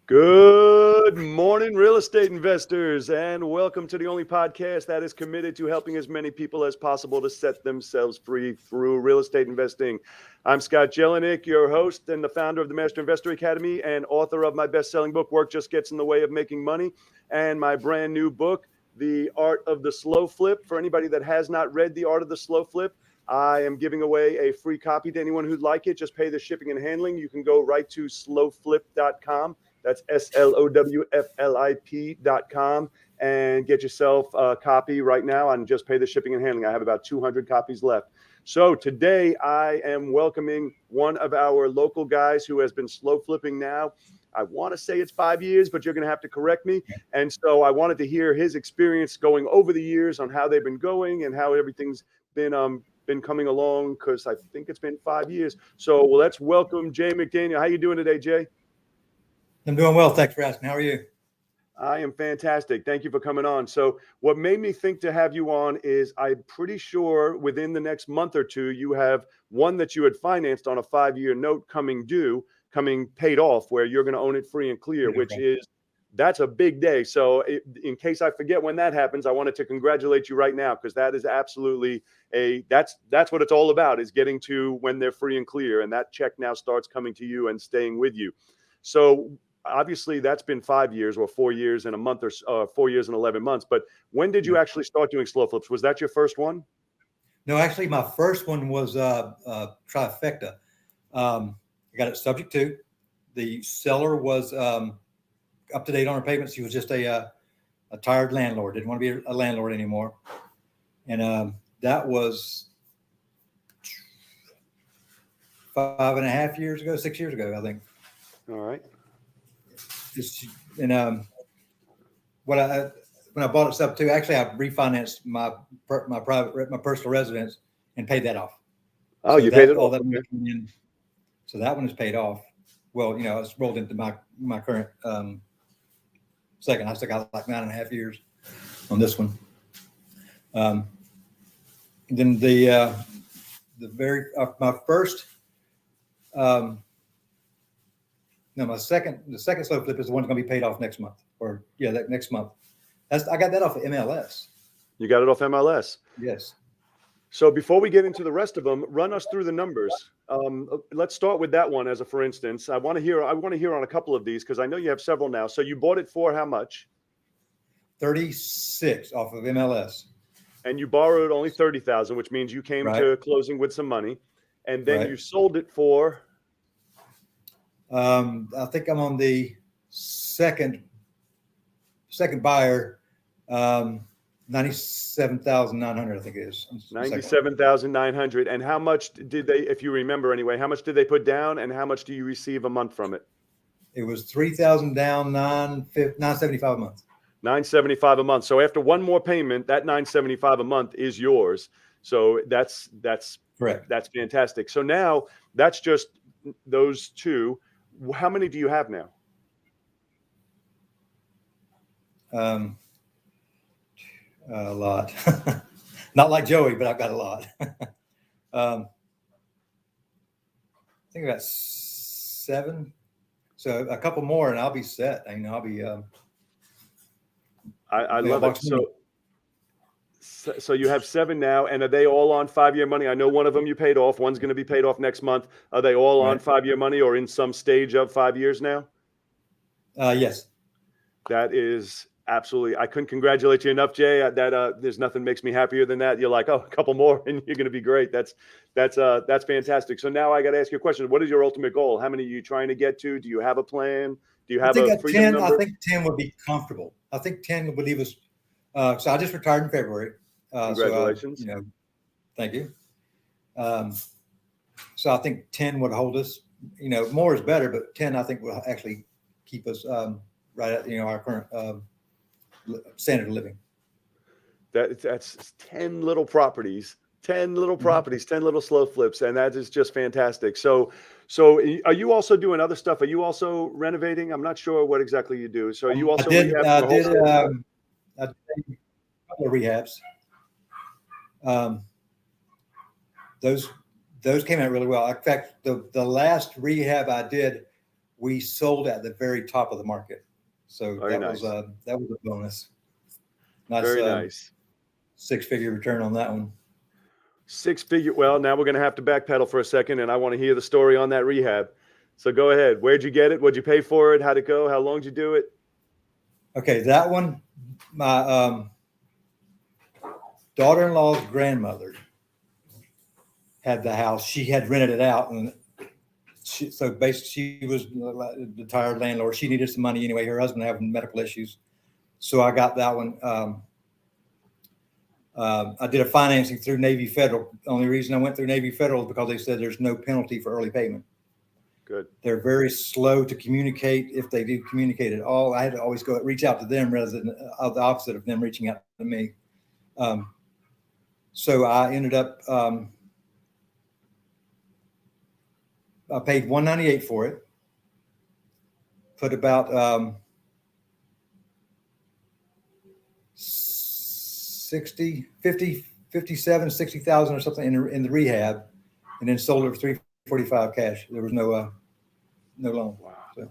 Good morning, real estate investors, and welcome to the only podcast that is committed to helping as many people as possible to set themselves free through real estate investing. I'm Scott Jelinek, your host and the founder of the Master Investor Academy and author of my best-selling book, Work Just Gets in the Way of Making Money, and my brand new book, The Art of the Slow Flip. For anybody that has not read The Art of the Slow Flip, I am giving away a free copy to anyone who'd like it. Just pay the shipping and handling. You can go right to slowflip.com. That's slowflip.com and get yourself a copy right now and just pay the shipping and handling. I have about 200 copies left. So today I am welcoming one of our local guys who has been slow flipping now. I want to say it's 5 years, but you're going to have to correct me. And so I wanted to hear his experience going over the years on how they've been going and how everything's been coming along, because I think it's been 5 years. So let's welcome Jay McDaniel. How you doing today, Jay? I'm doing well. Thanks for asking. How are you? I am fantastic. Thank you for coming on. So what made me think to have you on is I'm pretty sure within the next month or two, you have one that you had financed on a 5-year note coming due, coming paid off, where you're going to own it free and clear, which is, that's a big day. So in case I forget when that happens, I wanted to congratulate you right now, because that is absolutely that's what it's all about, is getting to when they're free and clear. And that check now starts coming to you and staying with you. So obviously that's been 5 years or 4 years and a month, or 4 years and 11 months. But when did you actually start doing slow flips? Was that your first one? No, actually, my first one was Trifecta. I got it subject to. The seller was up to date on her payments. She was just a tired landlord, didn't want to be a landlord anymore. And that was 5.5 years ago, 6 years ago, I think. All right. And when I bought it sub two, actually I refinanced my personal residence and paid that off. Oh, so you paid it off. So that one is paid off. Well, it's rolled into my current second. I still got like 9.5 years on this one. Then the very my first. No, the second slow flip is the one that's going to be paid off next month, that next month. I got that off of MLS. You got it off MLS? Yes. So before we get into the rest of them, run us through the numbers. Let's start with that one as a for instance. I want to hear on a couple of these, because I know you have several now. So you bought it for how much? 36 off of MLS. And you borrowed only 30,000, which means you came to closing with some money, and then you sold it for. I think I'm on the second buyer, 97,900. I think it is 97,900. And how much did they, if you remember anyway, how much did they put down, and how much do you receive a month from it? It was 3,000 down, 975 a month. 975 a month. So after one more payment, that 975 a month is yours. So that's correct. That's fantastic. So now that's just those two. How many do you have now? A lot. Not like Joey, but I've got a lot. I think about 7. So a couple more and I'll be set. I'll be. I love it. So you have 7 now, and are they all on 5-year money? I know one of them you paid off. One's going to be paid off next month. Are they all on 5-year money or in some stage of 5 years now? Yes. That is absolutely. I couldn't congratulate you enough, Jay. There's nothing makes me happier than that. You're like, oh, a couple more, and you're going to be great. That's fantastic. So now I got to ask you a question. What is your ultimate goal? How many are you trying to get to? Do you have a plan? Do you have a freedom 10, number? I think 10 would be comfortable. I think 10 would leave us. So I just retired in February. Congratulations. Thank you. So I think 10 would hold us. More is better, but 10 I think will actually keep us right at our current standard of living. That's 10 little properties. 10 little properties, 10 little slow flips, and that is just fantastic. So are you also doing other stuff? Are you also renovating? I'm not sure what exactly you do. So are you also I did a couple of rehabs. Those came out really well. In fact, the last rehab I did we sold at the very top of the market. So Very that was nice. that was a bonus. Nice, Very nice. 6-figure return on that one. Six figure. Well, now we're going to have to backpedal for a second, and I want to hear the story on that rehab. So go ahead. Where'd you get it? What'd you pay for it? How'd it go? How long did you do it? Okay, that one, my daughter-in-law's grandmother had the house. She had rented it out, and so basically she was the tired landlord. She needed some money anyway. Her husband having medical issues, so I got that one. I did a financing through Navy Federal. The only reason I went through Navy Federal is because they said there's no penalty for early payment. Good. They're very slow to communicate, if they do communicate at all. I had to always reach out to them rather than the opposite of them reaching out to me. So I ended up, I paid $198 for it. Put about 60,000 or something in the rehab, and then sold it for $345 cash. There was no loan. Wow. So.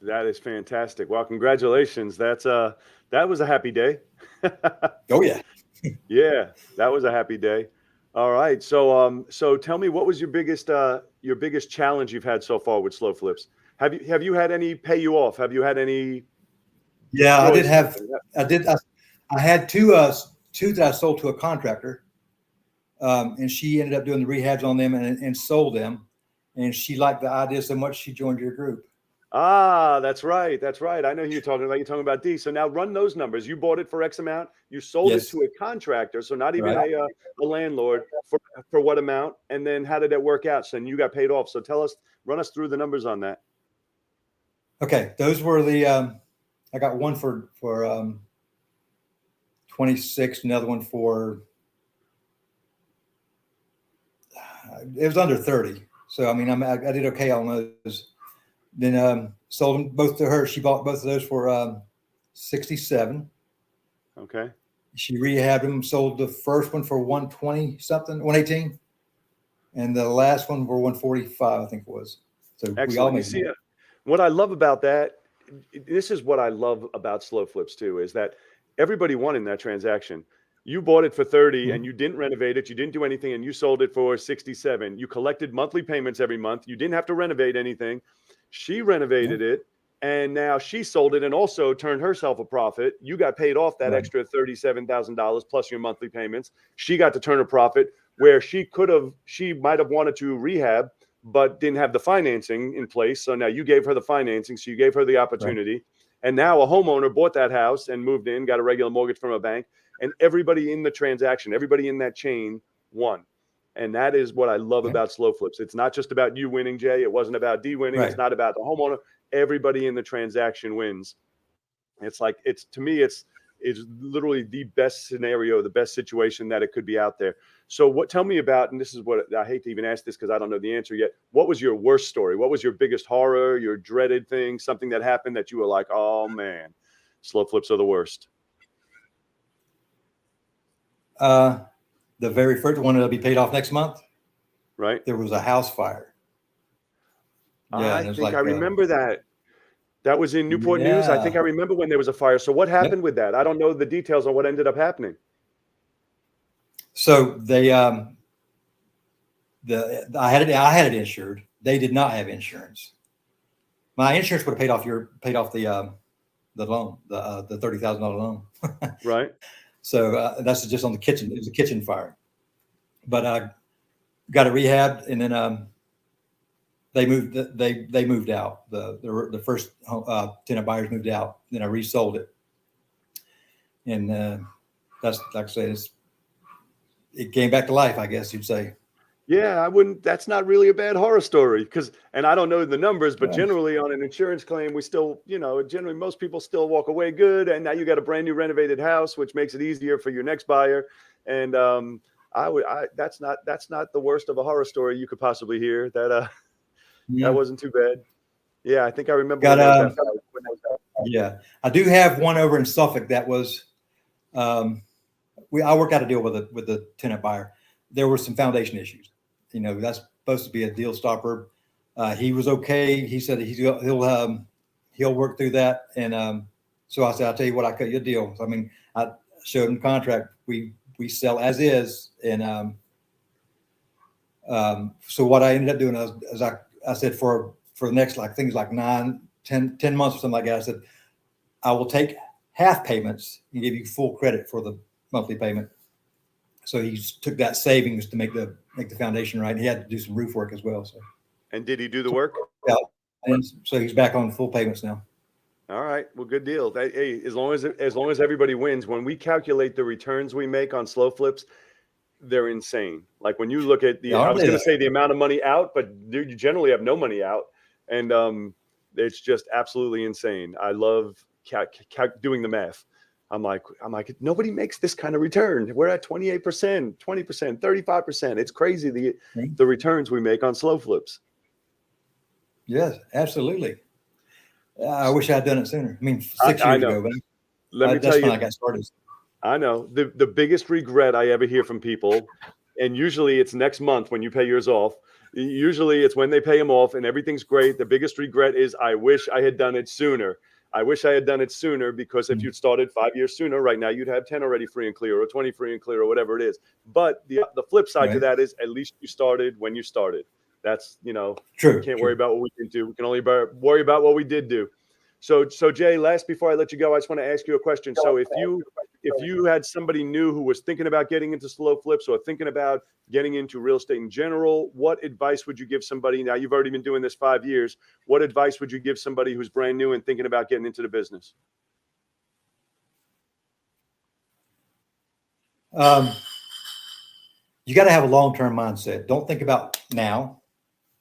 That is fantastic. Well, congratulations. That was a happy day. Oh yeah. Yeah, that was a happy day. All right. So tell me, what was your biggest challenge you've had so far with slow flips? Have you had any pay you off? Have you had any? Yeah, I had two that I sold to a contractor, and she ended up doing the rehabs on them and sold them, and she liked the idea so much she joined your group. Ah, that's right. That's right. I know who you're talking about. You're talking about D. So now run those numbers. You bought it for X amount. You sold it to a contractor, so not even a landlord, for what amount? And then how did that work out? So you got paid off. So run us through the numbers on that. Okay, those were the I got one for 26, another one for it was under 30. So I mean, I did okay on those. Then sold them both to her. She bought both of those for 67. Okay. She rehabbed them, sold the first one for 120 something, 118, and the last one for 145, I think it was. So excellent. We all made see, what I love about that, this is what I love about slow flips too, is that everybody won in that transaction. You bought it for 30 and you didn't renovate it. You didn't do anything, and you sold it for 67. You collected monthly payments every month. You didn't have to renovate anything. She renovated it, and now she sold it and also turned herself a profit. You got paid off that extra $37,000 plus your monthly payments. She got to turn a profit where she might have wanted to rehab, but didn't have the financing in place. So now you gave her the financing. So you gave her the opportunity. Right. And now a homeowner bought that house and moved in, got a regular mortgage from a bank, and everybody in the transaction, everybody in that chain won. And that is what I love about slow flips. It's not just about you winning, Jay. It wasn't about D winning. It's not about the homeowner. Everybody in the transaction wins. It's like, to me, it's literally the best scenario, the best situation that it could be out there. So tell me about, and this is what I hate to even ask this because I don't know the answer yet. What was your worst story? What was your biggest horror, your dreaded thing, something that happened that you were like, oh man, slow flips are the worst? The very first one that'll be paid off next month. Right. There was a house fire. Yeah, I think I remember that. That was in Newport News. I think I remember when there was a fire. So what happened with that? I don't know the details on what ended up happening. So they, I had it insured. They did not have insurance. My insurance would have paid off the loan, the $30,000 loan. Right. So that's just on the kitchen. It was a kitchen fire, but I got it rehabbed, and then they moved. They moved out. The first tenant buyers moved out. Then I resold it, and that's, like I say, it came back to life, I guess you'd say. Yeah, that's not really a bad horror story and I don't know the numbers, but generally on an insurance claim, we still, generally most people still walk away good. And now you got a brand new renovated house, which makes it easier for your next buyer. And that's not the worst of a horror story you could possibly hear. That wasn't too bad. Yeah, I think I remember. Yeah, I do have one over in Suffolk that was, I worked out a deal with the tenant buyer. There were some foundation issues. That's supposed to be a deal stopper. He was okay. He said he'll work through that. And so I said, I'll tell you what, I cut you a deal. I mean, I showed him the contract. We sell as is. And so what I ended up doing is I said for the next things like 9, 10 months or something like that, I said, I will take half payments and give you full credit for the monthly payment. So he took that savings to make the foundation right. And he had to do some roof work as well. So. And did he do the work? Yeah. And so he's back on full payments now. All right. Well, good deal. Hey, as long as everybody wins, when we calculate the returns we make on slow flips, they're insane. Like when you look at I was going to say the amount of money out, but you generally have no money out. And it's just absolutely insane. I love doing the math. I'm like, nobody makes this kind of return. We're at 28%, 20%, 35%. It's crazy the returns we make on slow flips. Yes, absolutely. I wish I had done it sooner. I mean, 6 years ago, but that's when I got started. I know the biggest regret I ever hear from people, and usually it's next month when you pay yours off. Usually it's when they pay them off and everything's great. The biggest regret is I wish I had done it sooner. I wish I had done it sooner, because if you'd started 5 years sooner, right now you'd have 10 already free and clear, or 20 free and clear, or whatever it is. But the flip side to that is at least you started when you started. That's, true. We can't worry about what we didn't do. We can only worry about what we did do. So Jay, before I let you go, I just want to ask you a question. So if you had somebody new who was thinking about getting into slow flips or thinking about getting into real estate in general, what advice would you give somebody? Now, you've already been doing this 5 years. What advice would you give somebody who's brand new and thinking about getting into the business? You got to have a long-term mindset. Don't think about now.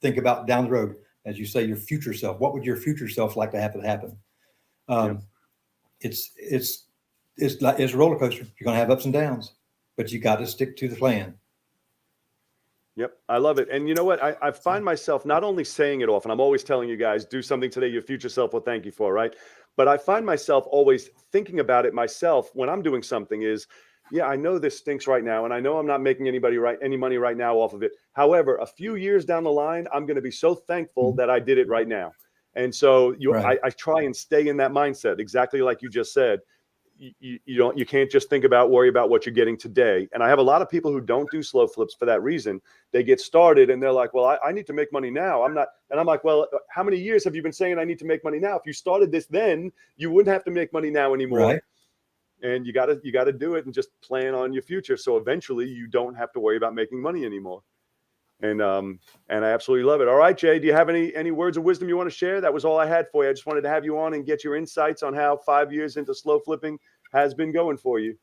Think about down the road. As you say, your future self. What would your future self like to have it happen? It's a roller coaster. You're going to have ups and downs, but you got to stick to the plan. Yep. I love it. And you know what? I find myself not only saying it often, I'm always telling you guys, do something today your future self will thank you for, right? But I find myself always thinking about it myself when I'm doing something is, yeah, I know this stinks right now, and I know I'm not making any money right now off of it. However, a few years down the line, I'm going to be so thankful that I did it right now. And so I try and stay in that mindset, exactly like you just said. You can't just worry about what you're getting today. And I have a lot of people who don't do slow flips for that reason. They get started and they're like, well, I need to make money now. I'm like, well, how many years have you been saying I need to make money now? If you started this then, you wouldn't have to make money now anymore. Right. And you gotta do it and just plan on your future. So eventually you don't have to worry about making money anymore. And I absolutely love it. All right, Jay, do you have any words of wisdom you want to share? That was all I had for you. I just wanted to have you on and get your insights on how 5 years into slow flipping has been going for you.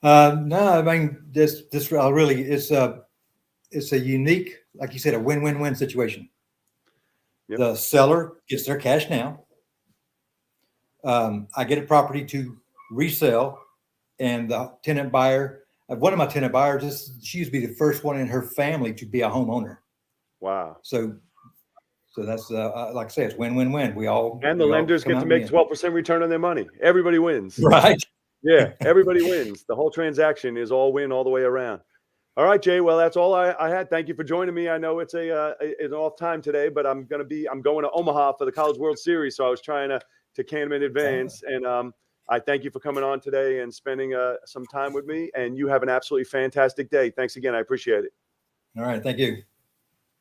No, I mean, this really it's a unique, like you said, a win-win-win situation. Yep. The seller gets their cash now. I get a property to resell, and the tenant buyer, one of my tenant buyers, she used to be the first one in her family to be a homeowner. Wow. So that's like I say, it's win-win-win. And the lenders get to make 12% return on their money. Everybody wins. Right. Yeah, everybody wins. The whole transaction is all win all the way around. All right, Jay. Well, that's all I had. Thank you for joining me. I know it's an off time today, but I'm going to Omaha for the College World Series, so I was trying to can them in advance. And I thank you for coming on today and spending some time with me. And you have an absolutely fantastic day. Thanks again. I appreciate it. All right. Thank you.